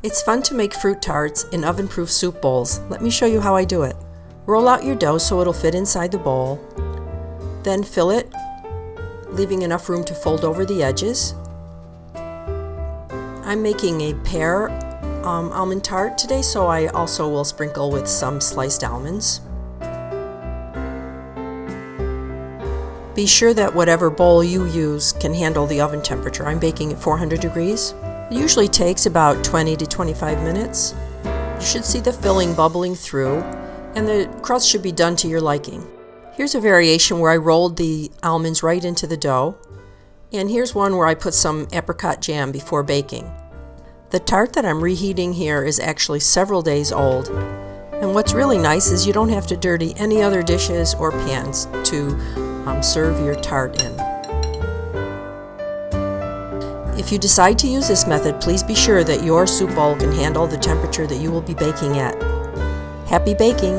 It's fun to make fruit tarts in oven-proof soup bowls. Let me show you how I do it. Roll out your dough so it'll fit inside the bowl. Then fill it, leaving enough room to fold over the edges. I'm making a pear almond tart today, so I also will sprinkle with some sliced almonds. Be sure that whatever bowl you use can handle the oven temperature. I'm baking at 400 degrees. It usually takes about 20 to 25 minutes. You should see the filling bubbling through, and the crust should be done to your liking. Here's a variation where I rolled the almonds right into the dough, and here's one where I put some apricot jam before baking. The tart that I'm reheating here is actually several days old, and what's really nice is you don't have to dirty any other dishes or pans to serve your tart in. If you decide to use this method, please be sure that your soup bowl can handle the temperature that you will be baking at. Happy baking!